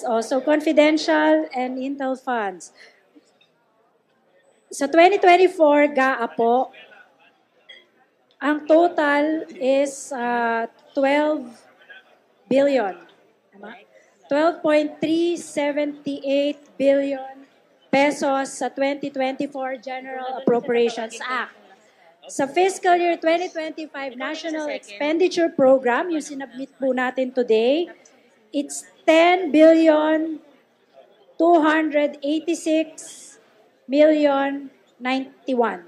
Also confidential and intel funds. Sa 2024 GAA po, ang total is 12 billion. Tama? 12.378 billion pesos sa 2024 General Appropriations Act. Sa fiscal year 2025 National Expenditure Program, yung sinabmit po natin today, it's 10 billion 286 million 91.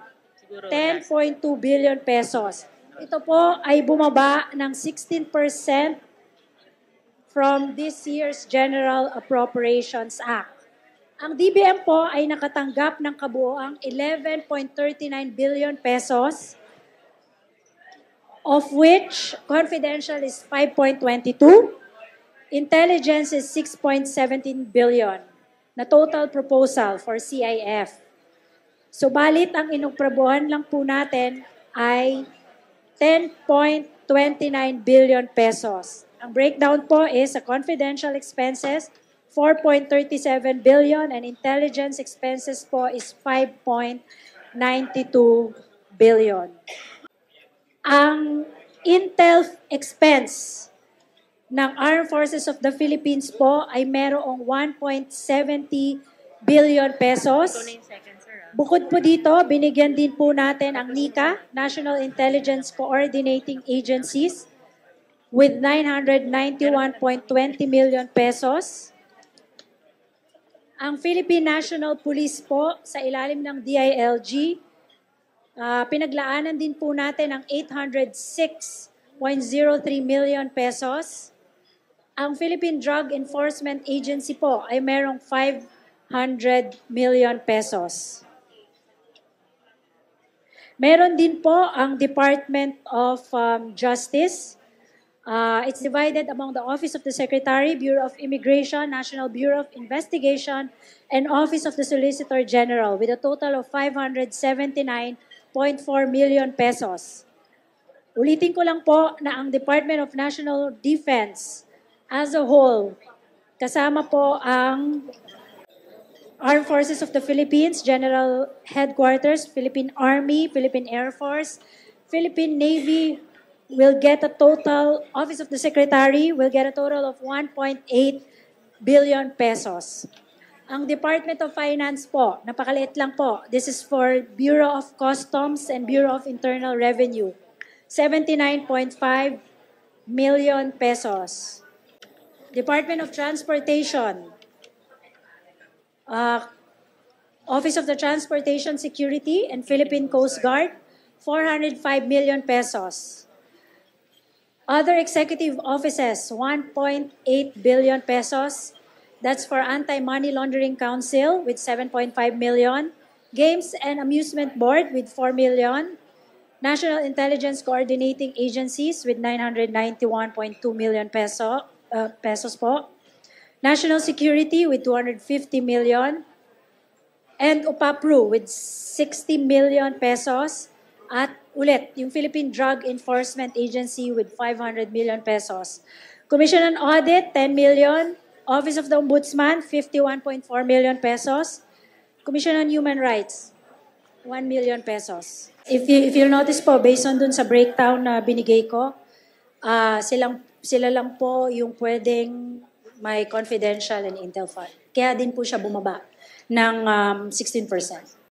10.2 billion pesos. Ito po ay bumaba ng 16% from this year's General Appropriations Act. Ang DBM po ay nakatanggap ng kabuoang 11.39 billion pesos, of which confidential is 5.22, intelligence is 6.17 billion na total proposal for CIF. Subalit ang inugprabuhan lang po natin ay 10.29 billion pesos. Ang breakdown po is sa confidential expenses, 4.37 billion and intelligence expenses po is 5.92 billion. Ang intel expense ng Armed Forces of the Philippines po ay merong 1.70 billion pesos. Bukod po dito, binigyan din po natin ang NICA, National Intelligence Coordinating Agencies, with 991.20 million pesos. Ang Philippine National Police po, sa ilalim ng DILG, pinaglaanan din po natin ang 806.03 million pesos. Ang Philippine Drug Enforcement Agency po ay merong 500 million pesos. Meron din po ang Department of Justice. It's divided among the Office of the Secretary, Bureau of Immigration, National Bureau of Investigation, and Office of the Solicitor General with a total of 579.4 million pesos. Ulitin ko lang po na ang Department of National Defense as a whole, kasama po ang Armed Forces of the Philippines, General Headquarters, Philippine Army, Philippine Air Force, Philippine Navy will get a total, Office of the Secretary will get a total of 1.8 billion pesos. Ang Department of Finance po, napakaliit lang po. This is for Bureau of Customs and Bureau of Internal Revenue. 79.5 million pesos. Department of Transportation, Office of the Transportation Security and Philippine Coast Guard, 405 million pesos. Other executive offices, 1.8 billion pesos. That's for Anti-Money Laundering Council with 7.5 million. Games and Amusement Board with 4 million. National Intelligence Coordinating Agencies with 991.2 million pesos po. National Security with 250 million. And UPAPRU with 60 million pesos. At ulit, yung Philippine Drug Enforcement Agency with 500 million pesos. Commission on Audit, 10 million. Office of the Ombudsman, 51.4 million pesos. Commission on Human Rights, 1 million pesos. If you'll notice po, based on dun sa breakdown na binigay ko, sila lang po yung pwedeng may confidential and intel fund. Kaya din po siya bumaba ng 16%.